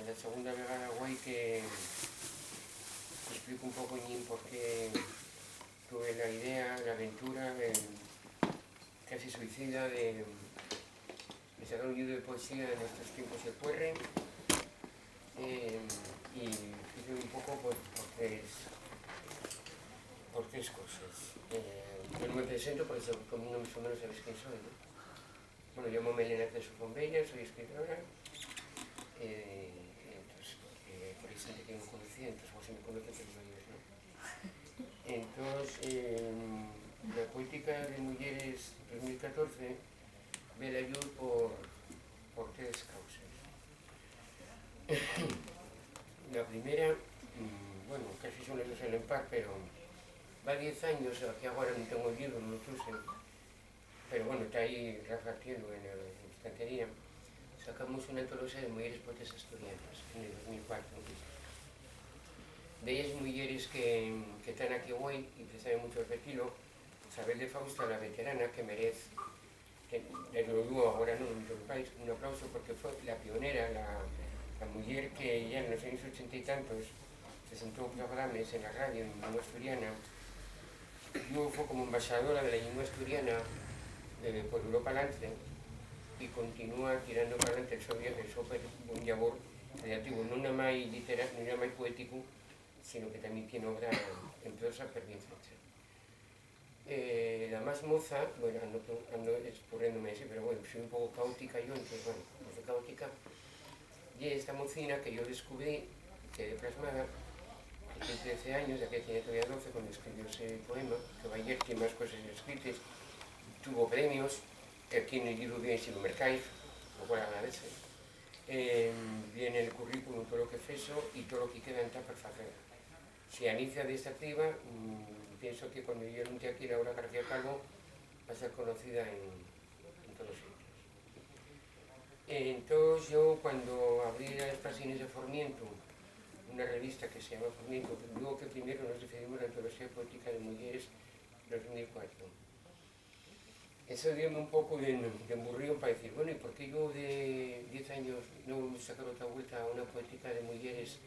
la segunda vegada guai que explico un pouco por qué tuve la idea, la aventura casi suicida de sacar un libro de poesía en estos tiempos que corren, y hice un poco por tres cosas. Yo no me presento porque como no más o menos sabéis quién soy, ¿no? Bueno, llamo Elena Ceso Fombella, soy escritora, entonces, por ahí gente que no conocía, entonces vos si me conoces, pero no digas, ¿no? Entonces, la poética de Mujeres 2014 ve la luz por tres causas. La primera, bueno, casi son las dos en par, pero va 10 años, aquí ahora no tengo el libro, no lo puse, pero bueno, está ahí repartiendo en la estantería. Sacamos una antología de mujeres poetas asturianas en el 2004. De ellas mujeres que están aquí hoy y que saben mucho repetirlo, Isabel de Fausto, la veterana, que merece, desde luego ahora no en todo el país, un aplauso porque fue la pionera, la mujer que ya en los años 80 y tantos se sentó programas en la radio en lengua asturiana, luego fue como embajadora de la lengua asturiana por Europa Lance y continúa tirando para adelante el súper un labor creativo, no nada más literario, no nada más poético, sino que también tiene obra en prosa, pero bien fecha. La más moza, bueno, ando expurriéndome así, pero bueno, soy un poco caótica yo, entonces bueno, no soy caótica, y esta mocina que yo descubrí, quedé plasmada, que tiene 13 años, ya que tiene todavía 12 cuando escribió ese poema, que ayer tiene más cosas escritas, tuvo premios, aquí en el libro viene si lo mercáis, lo cual agradece. Viene el currículum, todo lo que feso y todo lo que queda en tapa facer. Si inicia de esta activa, pienso que cuando yo anuncie aquí Laura García Calvo va a ser conocida en todos los sitios. Entonces yo cuando abrí las páginas de Formiento, una revista que se llama Formiento, luego que primero nos decidimos la antología poética de mujeres 2004. Eso dio un poco de emburrío para decir, bueno, ¿y por qué yo de 10 años no vamos a sacar otra vuelta a una poética de mujeres?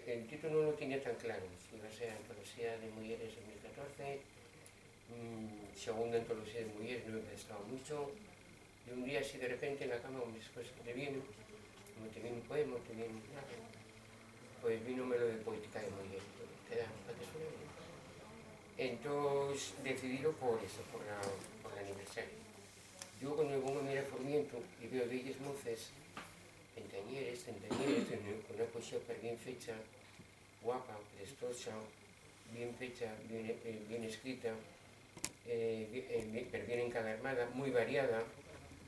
El título no lo tenía tan claro, si iba a ser Antología de Mujeres 2014, segunda Antología de Mujeres, no me prestaba mucho, y un día así de repente en la cama, después de vino, como tenía un poema, tenía nada, pues vino lo de Poética de Mujeres, ¿te da para que suene bien? Entonces decidí por eso, por el aniversario. Yo cuando me pongo a mirar Formiento y veo de ellas moces, centenieres, con una poesía bien fecha, guapa, prestosa, bien fecha, bien escrita, pero bien encadermada, muy variada,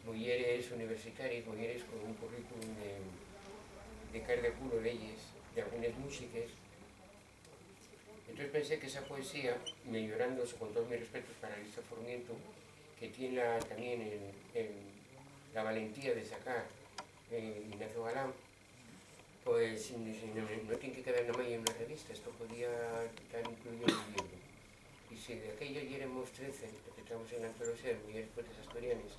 mujeres universitarias, mujeres con un currículum de caer de culo de ellas, de algunas músicas. Entonces pensé que esa poesía, mellorándose con todos mis respetos para Elisa Formiento, que tiene también la valentía de sacar Ignacio Galán, pues no tiene que quedar nada más en una revista, esto podía estar incluido en un libro. Y si de aquello ya éramos 13, que estamos en la antología de mujeres poetas asturianas,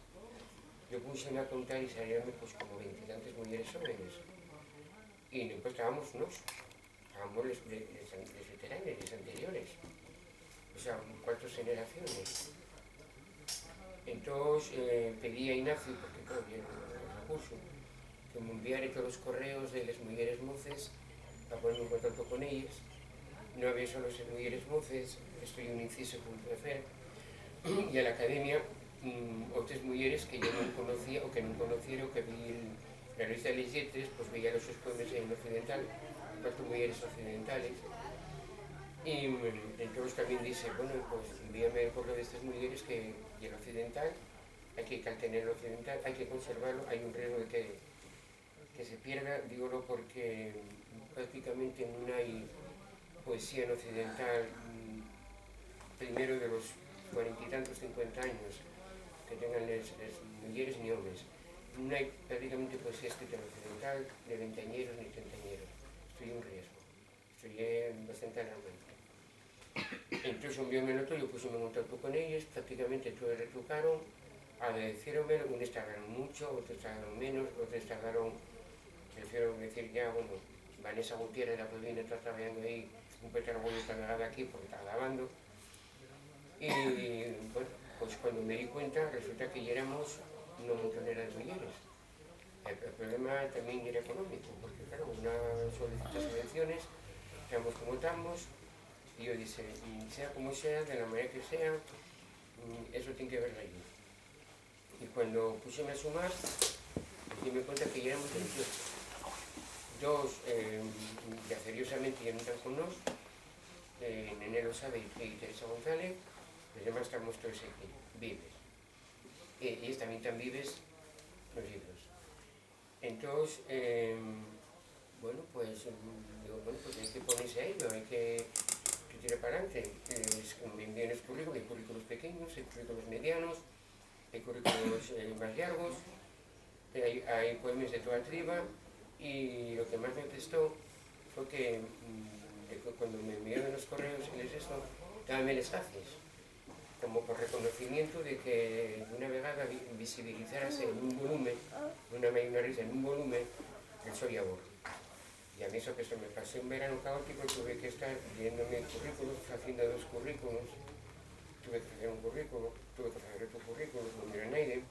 yo puse a contar y salían pues como 20 y tantas mujeres jóvenes. Y después estábamos los veteranos, los anteriores, o sea, 4 generaciones. Entonces pedí a Ignacio, porque claro, ya no recurso, que me enviara todos los correos de las mujeres moces para ponerme en contacto con ellas. No había solo esas mujeres moces, estoy un inciso punto de hacer, y a la academia otras mujeres que yo no conocía o que no conociera o que vi la revista de las letras, pues veía los sus poemas en occidental, 4 mujeres occidentales. Y entonces también dice, bueno, pues envíame el correo de estas mujeres que el occidental, hay que tener el occidental, hay que conservarlo, hay un riesgo de que se pierda, dígolo porque prácticamente no hay poesía en occidental, primero de los 40 y tantos, 50 años, que tengan las mujeres ni hombres. No hay prácticamente poesía escrita en occidental de veinteañeros ni treintañeros. Estoy en riesgo, estoy bastante alarmante. Entonces envióme el otro, yo puse en contacto con ellos, prácticamente todos retrucaron, agradecieronme, unos tardaron mucho, otros tardaron menos, otros tardaron prefiero decir ya, bueno, Vanessa Gutiérrez, la provincia, está trabajando ahí, un petardo está pegado aquí porque está grabando. Y bueno, pues cuando me di cuenta, resulta que ya éramos una montonera de mujeres. El problema también era económico, porque claro, una solicita subvenciones, estamos como estamos, y yo dije, sea como sea, de la manera que sea, eso tiene que ver la ayuda. Y cuando pusime a sumar, me di cuenta que ya éramos 28. Dos, ya seriosamente ya no están con nos, Nené lo sabe y Teresa González, los demás estamos todos aquí, vives. Y ellos también están vives los libros. Entonces, bueno, pues digo, bueno, pues hay que ponerse a ello, hay que tirar para adelante. Me envían los currículos, hay currículos pequeños, hay currículos medianos, hay currículos más largos, hay poemas de toda triba, y lo que más me prestó fue que cuando me enviaron los correos y les esto, dábame las gracias, como por reconocimiento de que de una vegada visibilizarase en un volumen, una risa en un volumen, el Soy Abor. Y a mí eso que se me pasó un verano caótico, tuve que estar viéndome currículos, haciendo 2 currículos, tuve que hacer un currículo, tuve que hacer otro currículo, no mira nadie,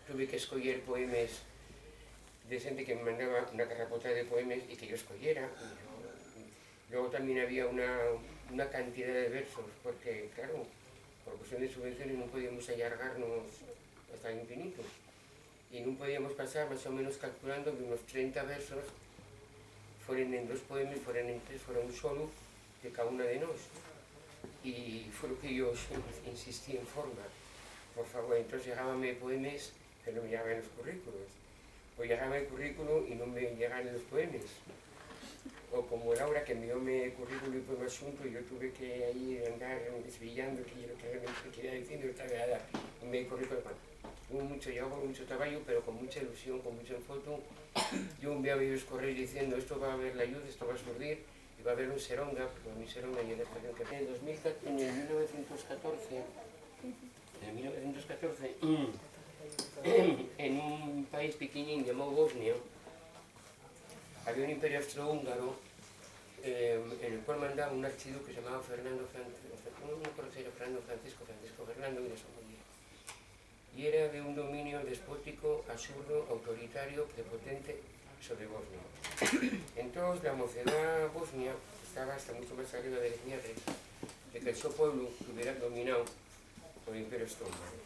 tuve que escoger poemas de gente que me mandaba una carrapota de poemas y que yo escogiera. Luego también había una cantidad de versos, porque claro, por cuestión de subvenciones no podíamos allargarnos hasta el infinito. Y no podíamos pasar, más o menos calculando, que unos 30 versos fueran en 2 poemas, fueran en 3, fuera un solo, de cada una de nos. Y fue lo que yo insistí en forma. Por favor, entonces llegábame poemas que no me llegaban los currículos. O llegaba el currículo y no me llegaban los poemas. O como Laura, que envióme el currículo y poema asunto, y yo tuve que ahí andar desvillando que lo que realmente quería decir, no estaba nada. Y me currículo, bueno, hubo mucho trabajo, mucho trabajo, pero con mucha ilusión, con mucho enfoque. Yo enviaba los correos diciendo, esto va a haber la ayuda, esto va a surgir, y va a haber un seronga, porque mi seronga y la estación que en el 1914, en un país pequeñín llamado Bosnia, había un imperio austrohúngaro en el cual mandaba un archiduque que se llamaba Fernando Francisco Fernando, y de Somalia. Y era de un dominio despótico, absurdo, autoritario, prepotente sobre Bosnia. Entonces la mocedad bosnia estaba hasta mucho más arriba de las ñarres de que el su pueblo estuviera dominado por el imperio austrohúngaro.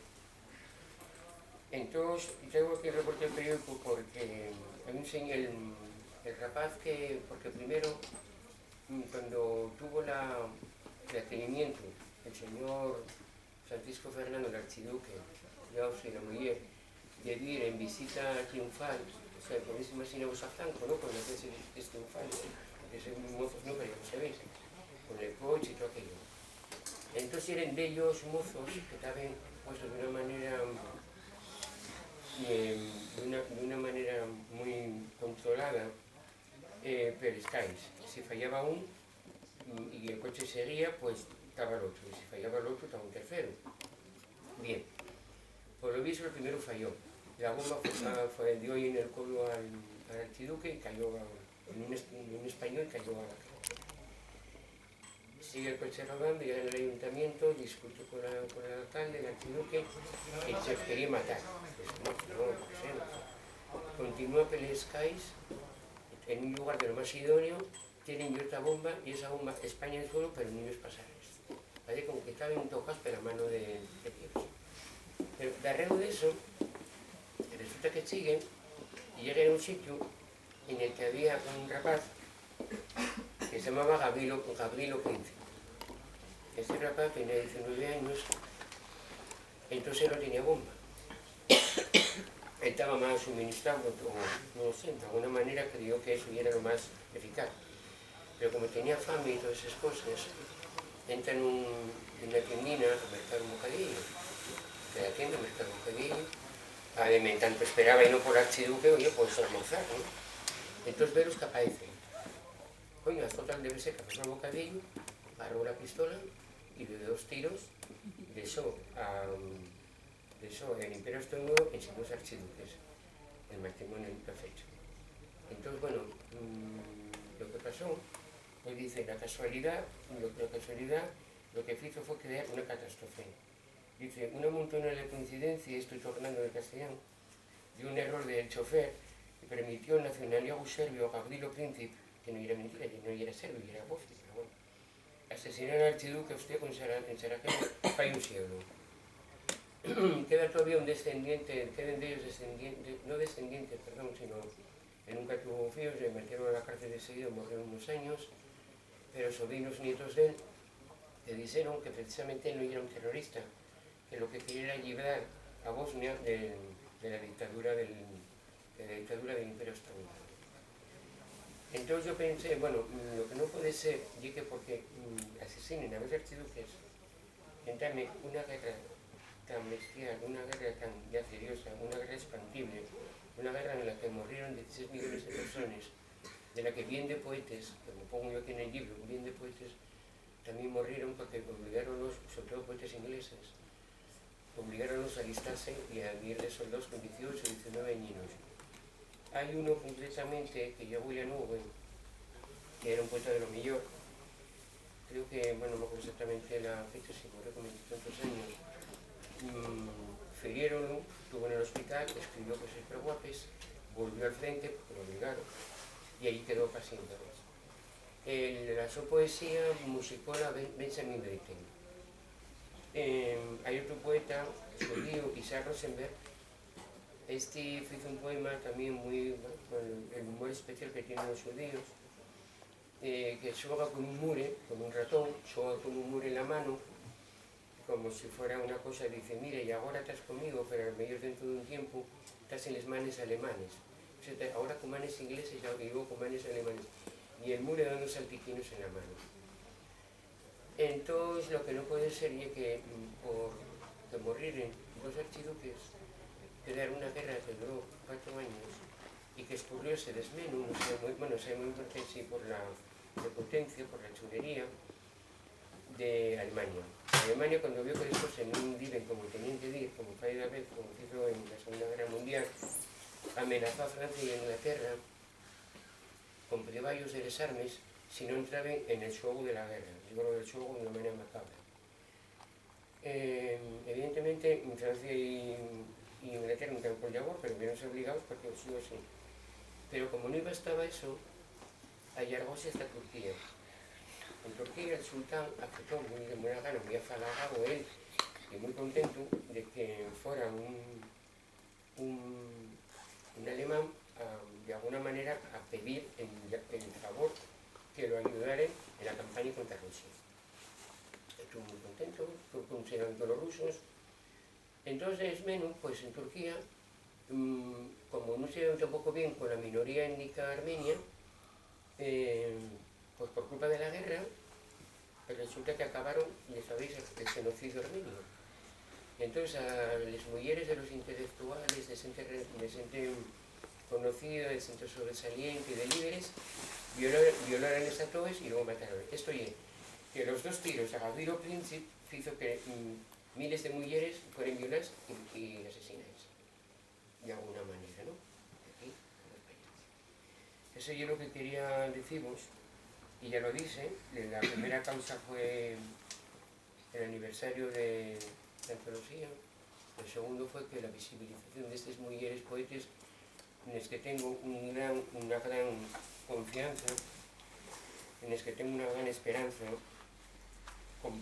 Entonces, tengo que reportar el periódico porque el rapaz que, porque primero, cuando tuvo el atenimiento, el señor Francisco Fernando, el archiduque de Austria y la mujer, de ir en visita triunfal, o sea, podéis imaginaros a Franco, ¿no? Cuando hacéis es triunfal, porque sois muy mozos, no, pero ya lo sabéis, con el coche y todo aquello. Entonces eran de ellos mozos que estaban puestos de una manera muy controlada, pero estáis, si fallaba un y el coche seguía, pues estaba el otro, y si fallaba el otro estaba un tercero. Bien, por lo visto el primero falló, la bomba dio ahí en el codo al archiduque y cayó en un español, cayó a la calle. Sigue el coche rodando, llega en el ayuntamiento, discute con el alcalde, el archiduque, y se quería matar. Continúa Pelescais en un lugar de lo más idóneo, tienen otra bomba, y esa bomba España en el suelo, pero niños pasaron. Parece como que estaban en tocas pero a mano de Dios. Pero de arreglo de eso, resulta que siguen y llegan a un sitio en el que había un rapaz que se llamaba Gabrielo Quince. Este rapaz tenía 19 años, entonces no tenía bomba. Estaba más suministrado, o no sé, de alguna manera creyó que eso era lo más eficaz. Pero como tenía fame y todas esas cosas, entra en una tiendina a mercar un bocadillo. De la tienda a mercar un bocadillo. En tanto esperaba y no por archiduque, oye, pues almorzar, ¿no? Entonces Verus que aparece. Coño, haz total debe ser que hace un bocadillo, agarró la pistola y de 2 tiros dejó el imperio austrohúngaro en sus 2 archiduques, el matrimonio perfecto. Entonces, bueno, lo que pasó, pues dice, la casualidad lo que hizo fue crear una catástrofe. Dice, una montonera de coincidencias, estoy tornando de castellano, de un error del chofer que permitió el nacionalismo serbio a Gavrilo Princip, que no era mentira, que no era serbio, era bosnio, pero bueno, asesinar al archiduque Austriaco en Sarajevo hay un siglo. Queda todavía un descendiente, quedan de ellos descendientes, no descendientes, perdón, sino que nunca tuvo fíos, le metieron a la cárcel de seguido, murieron unos años, pero sobrinos nietos de él le dijeron que precisamente él no era un terrorista, que lo que quería era librar a Bosnia de la dictadura del Imperio Austrohúngaro. Entonces yo pensé, bueno, lo que no puede ser, y que porque asesinen a los archiduques, entrarme una guerra tan bestial, una guerra tan ya seriosa, una guerra expandible, una guerra en la que murieron 16 millones de personas, de la que bien de poetas, como pongo yo aquí en el libro, bien de poetas, también murieron porque obligaron, sobre todo poetas ingleses, obligaron a alistarse y a ir de soldados con 18 o 19 añinos. Hay uno concretamente que ya voy a nuevo, que era un poeta de lo mejor, creo que, bueno, no me acuerdo exactamente la fecha, si murió con 20 tantos años, ferieronlo, estuvo en el hospital, escribió cosas pero guapes, volvió al frente porque lo obligaron, y ahí quedó casi en todos. La su poesía musicó la Benjamin Britten. Hay otro poeta judío, Isaac Rosenberg. Este hizo un poema también muy, bueno, con el humor especial que tienen los judíos, que juega con un mure, con un ratón, juega con un mure en la mano, como si fuera una cosa, dice, mire, y ahora estás conmigo, pero a lo mejor dentro de un tiempo estás en les manes alemanes. O sea, ahora con manes ingleses, ya digo con manes alemanes. Y el mure dando saltiquinos en la mano. Entonces, lo que no puede ser es que por morir dos archiduques, quedar una guerra que duró 4 años y que escurrió ese desmeno, no sé muy, bueno, sé muy importante sí, por la prepotencia, por la chulería de Alemania. Alemania, cuando vio que después no viven como tenían que ir, como fue la vez, como hizo en la Segunda Guerra Mundial, amenazó a Francia y a Inglaterra con privallos de desarmes si no entraban en el juego de la guerra. Digo lo del juego de una manera macabra. Evidentemente, Francia y Inglaterra no entraron por labor, pero vieronse obligados porque sí o sí. Pero como no bastaba eso, allargóse hasta Turquía. En Turquía el sultán aceptó muy de buena gana, muy afalagado él y muy contento de que fuera un alemán de alguna manera a pedir el favor que lo ayudaren en la campaña contra Rusia. Estuvo muy contento, consideraron todos los rusos. Entonces Menú, pues en Turquía, como no se llevan tampoco bien con la minoría étnica armenia, pues por culpa de la guerra, resulta que acabaron, ya sabéis, el genocidio armenio. Entonces a las mujeres de los intelectuales, de gente conocida, de gente sobresaliente y de líderes, violaron a todos y luego mataron. Esto es que los dos tiros a Gavrilo Princip hizo que miles de mujeres fueran violadas y asesinadas, de alguna manera, ¿no? Aquí, en España. Eso es lo que quería deciros, y ya lo dice, la primera causa fue el aniversario de la antología, el segundo fue que la visibilización de estas mujeres poetas, en las que tengo una gran confianza, en las que tengo una gran esperanza,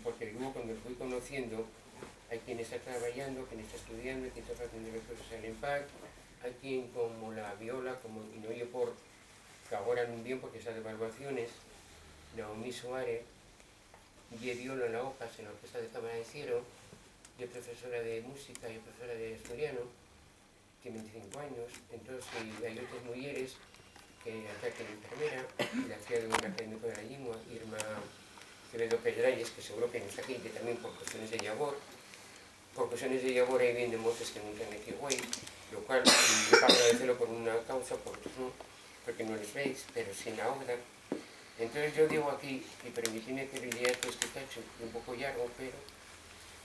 porque luego cuando los voy conociendo, hay quien está trabajando, quien está estudiando, quien está haciendo las cosas en paz, hay quien como la Viola, y no oye por que ahora no bien porque esas evaluaciones, Naomi Suárez, y Viola en la OCAS, en la Orquesta de Cámara de Cielo, y es profesora de música y profesora de asturiano, tiene 25 años, entonces hay otras mujeres que atacan enfermera, la hacía de un académico de la lengua, Irma Quevedo Pedralles, que seguro que no está aquí, que también por cuestiones de labor. Por cuestiones de labor ahí vienen voces que no están aquí hoy, lo cual yo para agradecerlo por una causa, porque no les veis, pero sin la obra. Entonces yo digo aquí, y permitidme que le lea todo este cacho, un poco largo, pero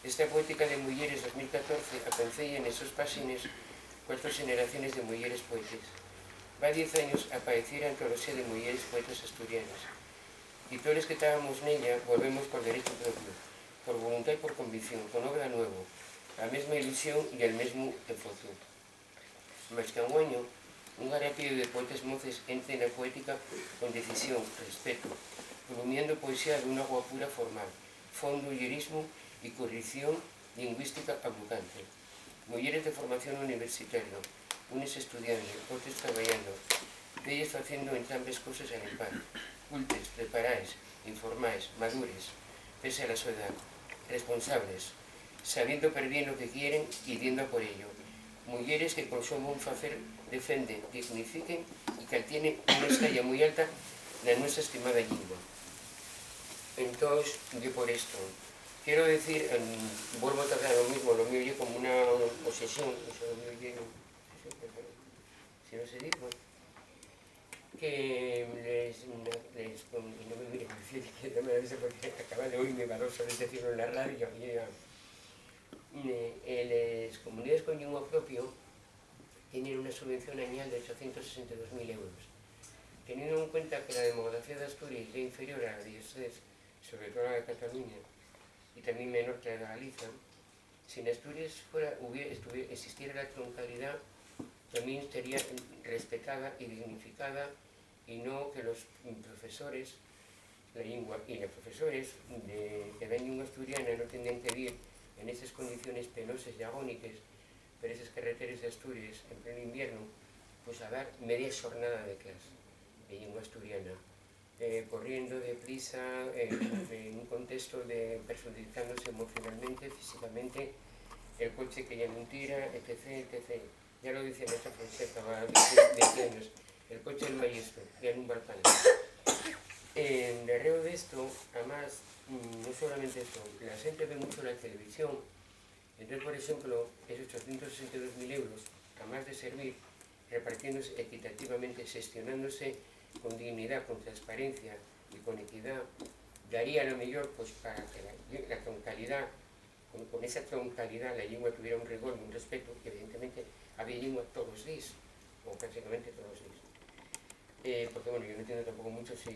esta poética de mujeres 2014 aconcella en esos páginas 4 generaciones de mujeres poetas. va 10 años apareciera antoloxía de mulleres poetas asturianas. Y todos los que estábamos nella volvemos por derecho propio, por voluntad y por convicción, con obra nuevo, a mesma ilusión e el mesmo esforzo. Mas que anguaño, un garapio de poetas moces entre na poética con decisión, respeto, volumiendo poesía de una guapura formal, fondo, lierismo y corrección lingüística abrupante. Mulleres de formación universitaria, unes estudiando, outros traballando, delles facendo entrambes cosas a limpar, cultes, preparaes, informais, madures, pese a la súa edad, responsables, sabiendo per bien lo que quieren y yendo a por ello. Mulleres que con su buen facer defenden, dignifiquen y que tienen una estalla muy alta la nuestra estimada lingua. Entonces, yo por esto, quiero decir, vuelvo a tratar lo mismo, lo mío yo como una obsesión, o sea, lo mío yo, si no se dijo, que no me miren decir que no me avise porque acaba de oírme valioso decirlo en la radio y ya. Las comunidades con lengua propio tienen una subvención anual de 862.000 euros. Teniendo en cuenta que la demografía de Asturias es inferior a la de ustedes, sobre todo la de Cataluña, y también menor que la de Galicia, si en Asturias existiera la troncalidad, también estaría respetada y dignificada, y no que los profesores, la lengua y los profesores de la lengua asturiana no tendrían que vivir en esas condiciones penosas y agónicas, por esas carreteras de Asturias en pleno invierno, pues a dar media jornada de clase de lengua asturiana, corriendo deprisa, en un contexto de perjudicándose emocionalmente, físicamente, el coche que ya no tira, etc, etc. Ya lo dice nuestra Fonseca, va a 20 años, el coche del maestro, ya en un balcón. En derreo de esto, además, no solamente eso, la gente ve mucho la televisión, entonces, por ejemplo, esos 862.000 euros, además de servir, repartiéndose equitativamente, gestionándose con dignidad, con transparencia y con equidad, daría lo mejor pues, para que la troncalidad, con esa troncalidad, la lengua tuviera un rigor y un respeto, que evidentemente había lengua todos los días, o prácticamente todos los días. Porque bueno, yo no entiendo tampoco mucho si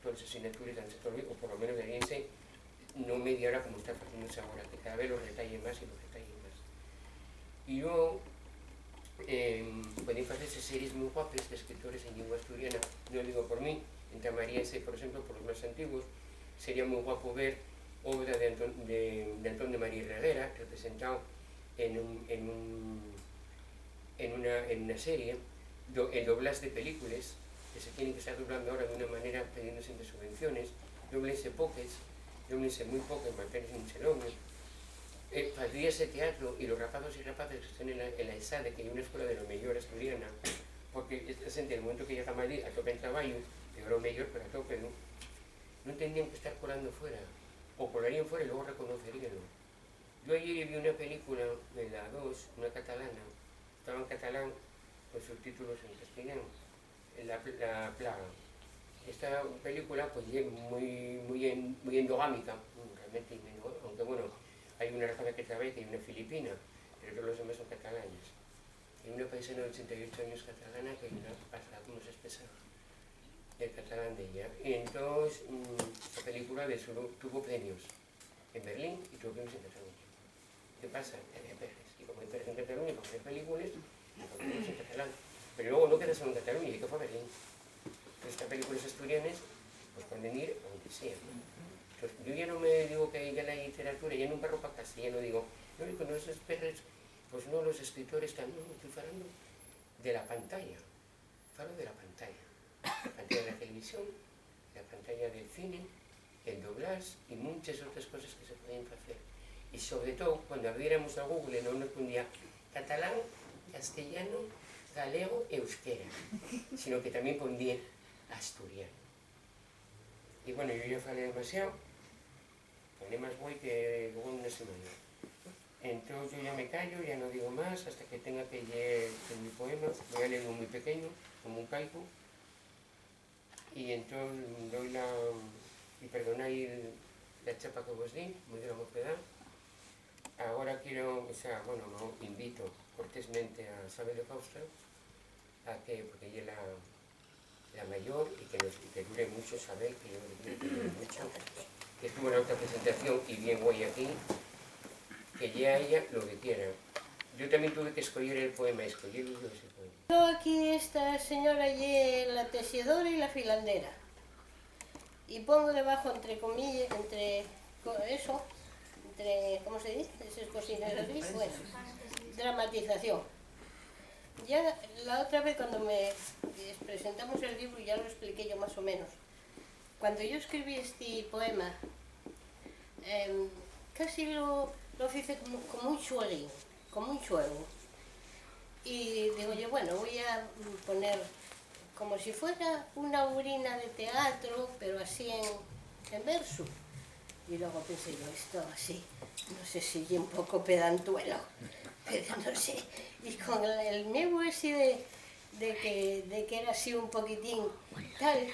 todas las asignaturas dan todo bien, o por lo menos daríanse no media hora como está haciéndose ahora, que cada vez lo retallen más y lo retallen más. Y luego pueden hacerse series muy guapas de escritores en lengua asturiana, no lo digo por mí, entramaríase, por ejemplo, por los más antiguos, sería muy guapo ver obra de Antón de María Reguera, representado en una serie, el doblaje de películas, que se tienen que estar doblando ahora de una manera pidiendo siempre subvenciones, doblense poques, doblense muy pocas, manténse un chelón. Facilíase teatro y los rapazos y rapaces que están en la ESADE, que hay una escuela de lo mejor asturiana, porque esta gente, en el momento que llega a Madrid, a tope en trabajo, de lo mejor, pero a tope, no tendrían que estar colando fuera, o colarían fuera y luego reconocerían. Yo ayer vi una película de la 2, una catalana, estaba en catalán con subtítulos en castellano, La Plaga. Esta película pues es muy endogámica, realmente, aunque bueno, hay una raza que trabaja y hay una filipina, pero todos los demás son catalanes. Hay una paisana de 88 años catalana que hay una pasada, como se expresa el catalán de ella. Y entonces, esta película tuvo premios en Berlín y tuvo premios en Cataluña. ¿Qué pasa? Había peces. Y como hay peces en Cataluña, como hay películas, tuvo premios en catalán. Pero luego no queda solo en Cataluña, y que fue a Berlín. Entonces, estas películas asturianas, pues pueden ir a donde sea. Entonces, yo ya no me digo que ya la literatura, ya no me ropa casi, ya no digo, no digo, no, esos perros, pues no, los escritores también, estoy hablando de la pantalla. Falo de la pantalla de la televisión, la pantalla del cine, el doblaje y muchas otras cosas que se pueden hacer. Y sobre todo, cuando abriéramos a Google, no nos ponía catalán, castellano, galego, euskera, sino que también pondría asturiano. Y bueno, yo ya falé demasiado, falé más voy que luego en una semana. Entonces yo ya me callo, ya no digo más, hasta que tenga que leer mi poema. Voy a leer uno muy pequeño, como un caico. Y entonces doy y perdonáis la chapa que vos di, muy de la mocedad. Ahora quiero, o sea, bueno, no, invito cortésmente a Sabe de Fausta porque ella es la mayor y que dure mucho, saber que yo le quiero que dure mucho, que estuvo en la otra presentación y bien hoy aquí, que ya ella lo que quiera. Yo también tuve que escoger el poema, escogí yo ese poema. Aquí esta señora y la tejedora y la filandera. Y pongo debajo entre comillas, entre eso, entre, ¿cómo se dice? Esas cositas así, bueno, dramatización. Ya la otra vez cuando presentamos el libro ya lo expliqué yo más o menos. Cuando yo escribí este poema, casi lo hice como un xueguín, como un xuego. Y digo yo, bueno, voy a poner como si fuera una obrina de teatro, pero así en verso. Y luego pensé yo, esto así, no sé si es un poco pedantuelo, pero no sé. Y con el miedo ese de que era así un poquitín tal,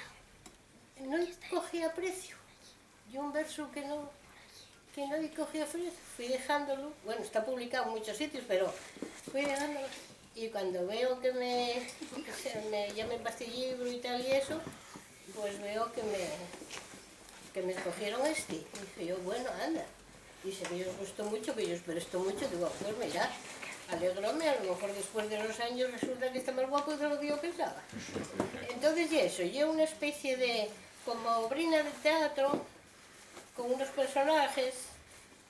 no cogía precio. Yo un verso que no cogía precio, fui dejándolo. Bueno, está publicado en muchos sitios, pero fui dejándolo. Y cuando veo que ya me empastillé libro y tal y eso, pues veo que me escogieron este. Y dije yo, bueno, anda. Dice que yo os gustó mucho, que yo os presto mucho. Digo, pues mira, alegróme, a lo mejor después de los años resulta que está más guapo de lo que yo pensaba. Entonces, y eso, yo una especie de, como obrina de teatro, con unos personajes,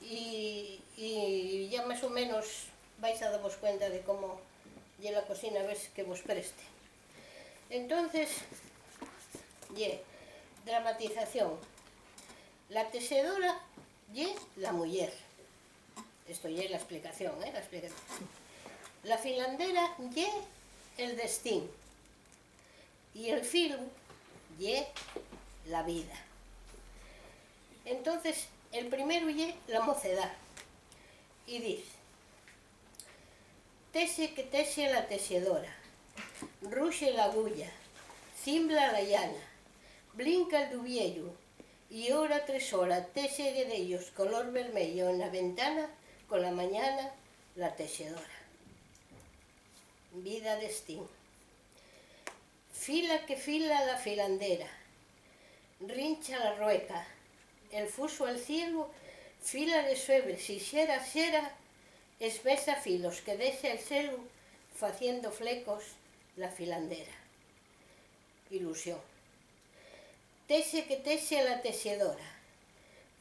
y ya más o menos vais a daros cuenta de cómo y la cocina ves que vos preste. Entonces, dramatización. La tejedora y la muller. Esto ya es la explicación, la explicación. La filandera y el destín. Y el filo y la vida. Entonces, el primero y la mocedad. Y dice: tese que tese la tejedora, ruxe la agulla, cimbla la llana, blinca el dubiello, y hora tras hora tese guedellos color vermello en la ventana, con la mañana la tejedora. Vida destín. Fila que fila la filandera, rincha la rueca, el fuso al cielo, fila de sueve, si xera, esbesa filos que dexa el celu faciendo flecos la filandera. Ilusión. Tese que tese la texedora,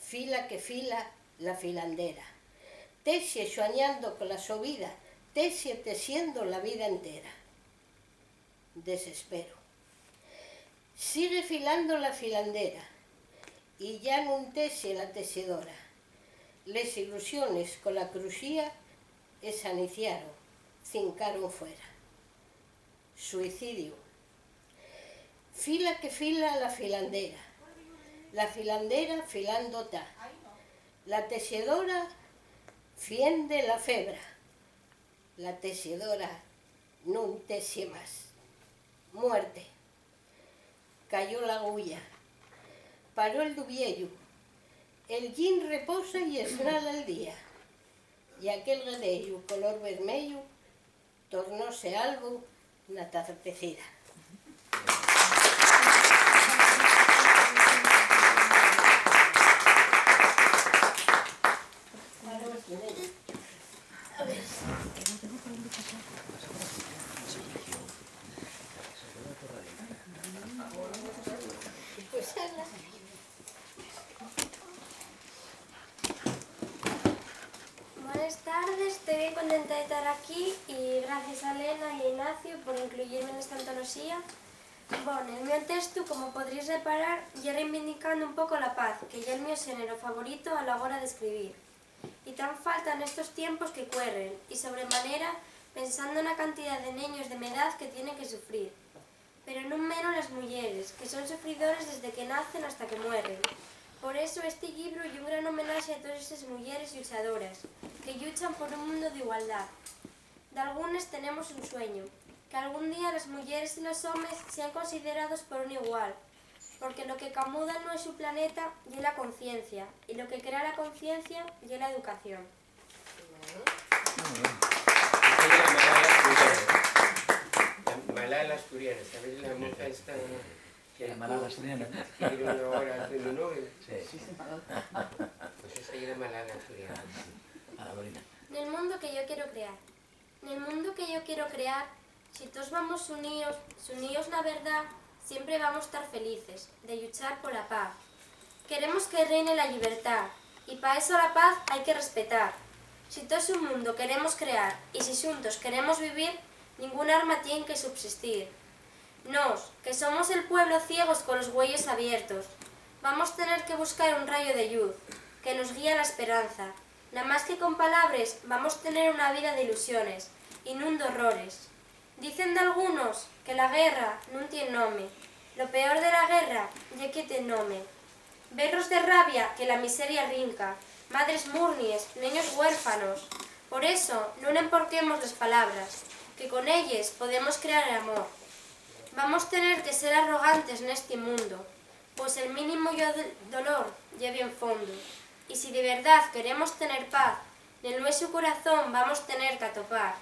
fila que fila la filandera. Tese soñando con la su vida, tese tesiendo la vida entera. Desespero. Sigue filando la filandera y ya non tese la texedora. Les ilusiones con la cruxía esaniciaron, cincaron fuera. Suicidio. Fila que fila la filandera filando ta. La tejedora fiende la febra, la tejedora non tese más. Muerte. Cayó la agulla, paró el dubiello, el yin reposa y esnala el día. Y aquel guedello color vermello tornóse algo na taza tecida. A ver. Pues habla. Buenas tardes, estoy bien contenta de estar aquí y gracias a Elena y a Ignacio por incluirme en esta antología. Bueno, el meu texto, como podréis reparar, ya reivindicando un poco la paz, que ya es mi género favorito a la hora de escribir. Y tan falta en estos tiempos que corren, y sobremanera pensando en la cantidad de niños de mi edad que tienen que sufrir. Pero no menos las mujeres, que son sufridoras desde que nacen hasta que mueren. Por eso este libro es un gran homenaje a todas esas mujeres luchadoras, que luchan por un mundo de igualdad. De algunas tenemos un sueño, que algún día las mujeres y los hombres sean considerados por un igual, porque lo que camuda no es su planeta y es la conciencia, y lo que crea la conciencia y es la educación. Malala ¿sabes la moza esta? La Malala asturiana. Que dieron ahora el premio Nobel. Sí. Pues esa era Malala asturiana. A la bolina. En el mundo que yo quiero crear. En el mundo que yo quiero crear, si todos vamos unidos la verdad, siempre vamos a estar felices, de luchar por la paz. Queremos que reine la libertad, y para eso la paz hay que respetar. Si todo es un mundo queremos crear, y si juntos queremos vivir, ningún arma tiene que subsistir. Nos, que somos el pueblo ciegos con los huellos abiertos, vamos a tener que buscar un rayo de luz, que nos guíe a la esperanza. Nada más que con palabras vamos a tener una vida de ilusiones, y no de horrores. Dicen de algunos que la guerra no tiene nombre. Lo peor de la guerra ya que tiene nombre. Berros de rabia que la miseria rinca, madres murnies, niños huérfanos. Por eso no emporquemos las palabras, que con ellas podemos crear el amor. Vamos a tener que ser arrogantes en este mundo, pues el mínimo dolor lleva en fondo. Y si de verdad queremos tener paz, en nuestro corazón vamos a tener que atopar.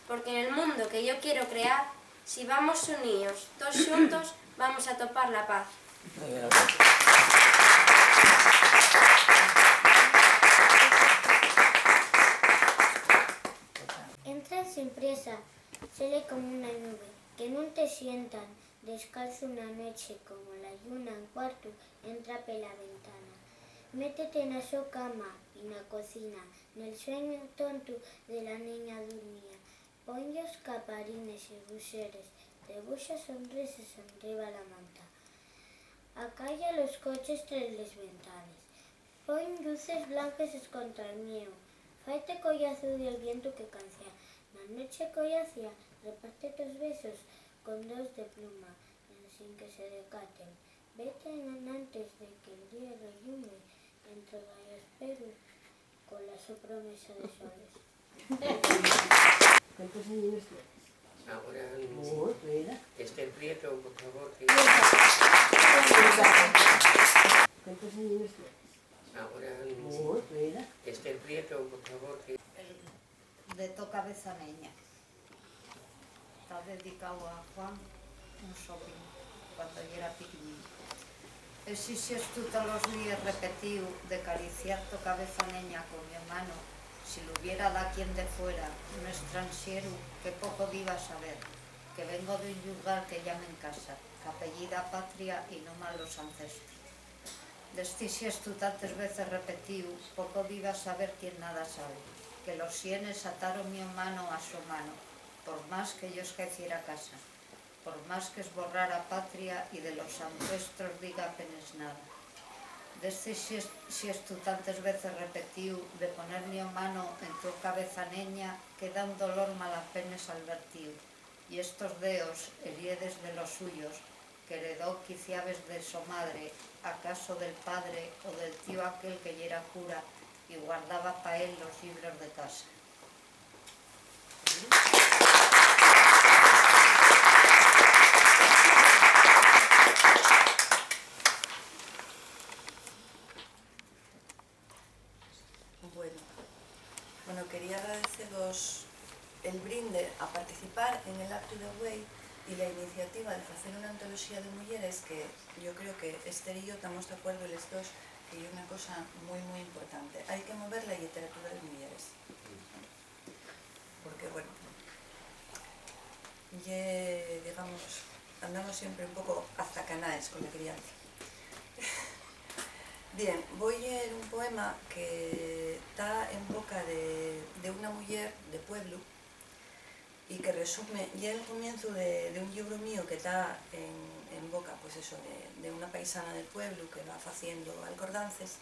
Porque en el mundo que yo quiero crear, si vamos unidos, todos juntos, vamos a topar la paz. Entra sin presa, sale como una nube, que no te sientan, descalzo una noche como la luna en cuarto, entra por la ventana. Métete en su cama, en la cocina, en el sueño tonto de la niña dormía. Pon los caparines y buseres, dibuja sonrisas arriba la manta. Acalla los coches tras las ventanas. Pon luces blancas contra el mío. Faite collazo del viento que cancia. La noche collacia, reparte tus besos con dos de pluma, sin que se decaten. Vete antes de que el día reyume, entre rayos Perú, con la su promesa de soles. ¿Cuántos años tienes? Ahora, Mira. Esther Prieto, por favor. ¿Cuántos años tienes? Ahora, Mira. Esther Prieto, por favor. De To Cabeza Neña. Está dedicado a Juan, un sobrino, cuando yo era pequeñito. Exixes tú todos los días repetido de acariciar tu cabeza neña con mi mano, si lo hubiera da quien de fuera, un extranjero que poco diba saber, que vengo de un lugar que llamen casa, que apellida patria y no malos ancestros. Desixes tú tantas veces repetido, poco diba saber quien nada sabe, que los sienes ataron mi mano a su mano, por más que yo esqueciera casa, por más que esborrara patria y de los ancestros diga apenas nada. Desde si es tú tantas veces repetido de poner mi mano en tu cabeza neña, que da un dolor malapenes al vertido, y estos dedos heriedes de los suyos, que heredó quiciabes de su madre, acaso del padre o del tío aquel que ya era cura y guardaba pa' él los libros de casa. Bueno, quería agradeceros el brinde a participar en el acto de Way y la iniciativa de hacer una antología de mujeres que yo creo que Esther y yo estamos de acuerdo los dos que es una cosa muy importante. Hay que mover la literatura de mujeres. Porque bueno, digamos, andamos siempre un poco azacanaes con la crianza. Bien, voy a leer un poema que está en boca de una mujer de pueblo y que resume, ya el comienzo de un libro mío que está en boca, pues eso, de una paisana del pueblo que va haciendo alcordances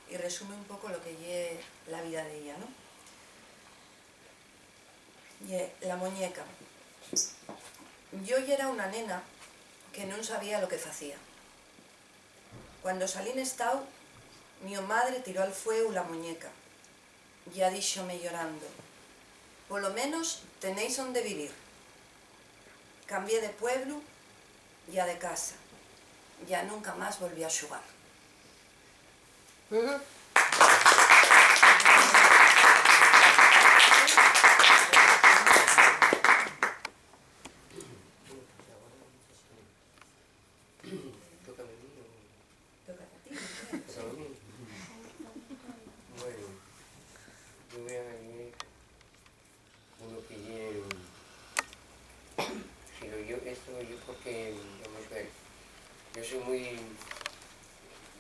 y resume un poco lo que es la vida de ella, ¿no? Y la muñeca. Yo ya era una nena que no sabía lo que hacía. Cuando salí en estado, mi madre tiró al fuego la muñeca. Ya díxome llorando, por lo menos tenéis donde vivir. Cambié de pueblo, ya de casa. Ya nunca más volví a jugar. digo yo porque, vamos a ver, yo soy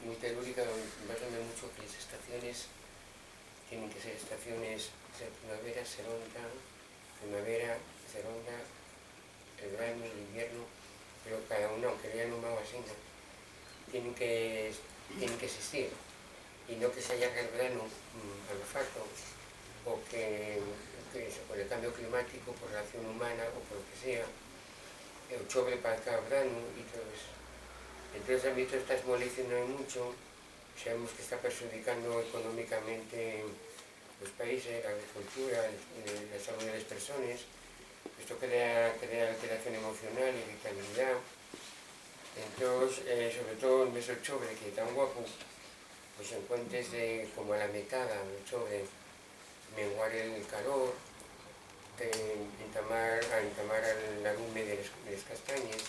muy telúrica, basando mucho que las estaciones tienen que ser estaciones de primavera, seronda, el verano, el invierno, pero cada uno, aunque no haya nombrado así, tienen que existir, y no que se alargue el verano a lo falto, o que por el cambio climático, por la acción humana o por lo que sea, o chove para cada verano y todo eso. Entonces a mí todo está molestando mucho, sabemos que está perjudicando económicamente los países, la agricultura, la salud de las personas. Esto crea alteración emocional, irritabilidad. Entonces, sobre todo el mes de octubre, que es tan guapo, pues encuentres como a la mitad de octubre, menguar el calor, entamar la lume de las castañas,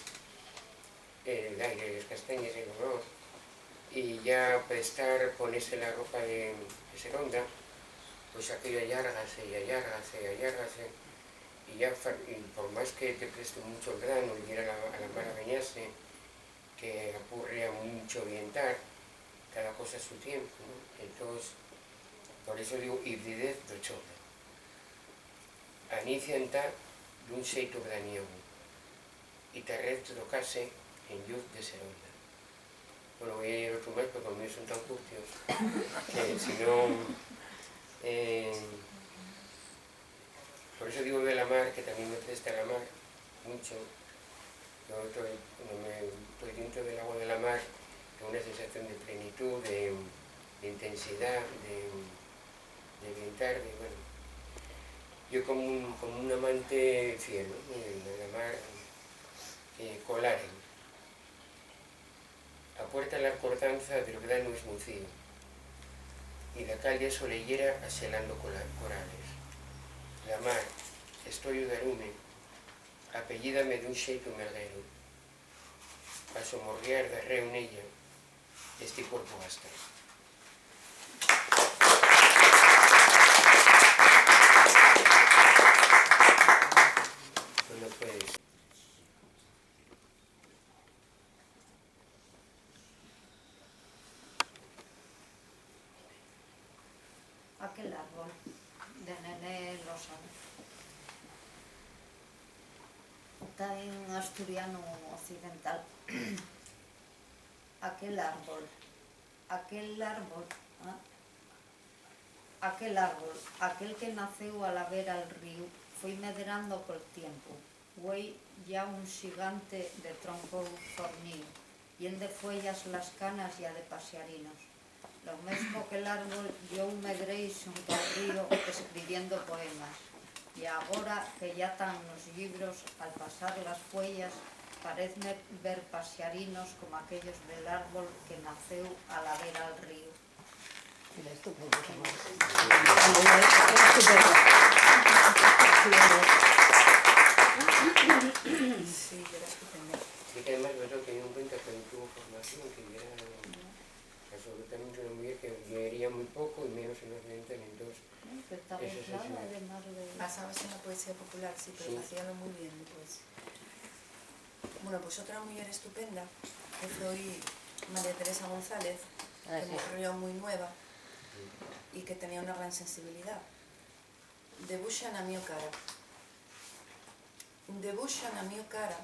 el aire de las castañas, el olor, y ya prestar, ponerse la ropa de seronda, pues aquello allárgase, y ya por más que te preste mucho el grano y ir a la mar a bañarse, que apurre a mucho orientar, cada cosa a su tiempo, ¿no? Entonces, por eso digo hibridez do chove. Anicia entá dun xeito braniego, e terrestre do case en luz de seronda. Bueno, voy a ir outro máis, porque os míos son tan curtios, que si non... por eso digo de la mar, que también me presta la mar mucho. Yo estoy dentro del agua de la mar con una sensación de plenitud, de intensidad, de bienestar, bueno. Yo como un amante fiel, ¿no? De la mar, colaren. A puerta la cordanza del grano esmucido, y la calle solellera aselando corales. La mar, estoy de arume, apellídame dun xeito merguero, a somorguear de reo nella este corpo gastado. Bueno, pues... Aquel árbol de Nené Lozano. Está en asturiano occidental. Aquel árbol, aquel que naceu a la vera al río, foi medrando col tiempo. Güei ya un xigante de tronco fornío, y en de fuellas las canas ya de pasiarinos. Lo mesmo que el árbol, yo medrei xunto ao río escribiendo poemas. Y agora que ya tan los libros, al pasar las fuellas, parezme ver pasiarinos como aquellos del árbol que naceu a la vera al río. Era estupendo. Sí, era estupendo. Sí, que además me tengo en cuenta que tuvo formación, que era absolutamente una mujer que leería muy poco y menos en occidental, entonces... Estaba aislada, además de... Basabas en la poesía popular, sí, pero Sí. hacíalo muy bien después. Bueno, pues otra mujer estupenda, que foi María Teresa González, que murió muy nueva y que tenía una gran sensibilidad. Debuxa na miña cara. Debuxa na miña cara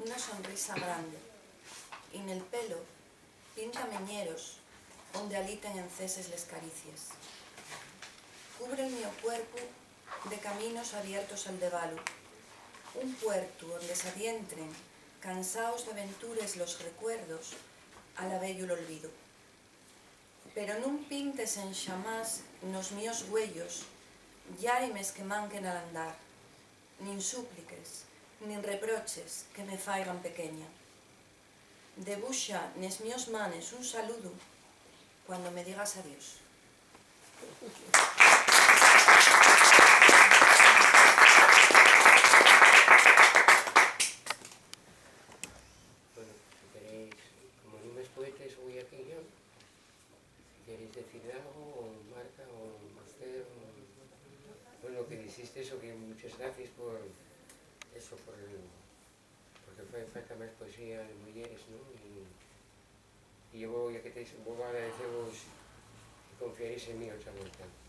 una sonrisa grande, y en el pelo pinta meñeros onde aliten en ceses les caricias. Cubre el mío cuerpo de caminos abiertos al devalo, un puerto donde se adientren, cansaos de aventures los recuerdos, al abello el olvido. Pero nun pintes en xamás nos míos güellos, llaimes que manquen al andar, nin súpliques, nin reproches que me faigan pequeña. Debuxa nes míos manes un saludo cuando me digas adiós. Bueno, si queréis, como no me poetas, voy aquí yo. Si queréis decir algo, o Marta, o Esther, o... Bueno, lo que dijiste eso, que muchas gracias por eso, por porque fai falta máis poesía de mulleres, non? E eu vou, ya que teis, vou agradecevos que confiaréis en mí outra volta.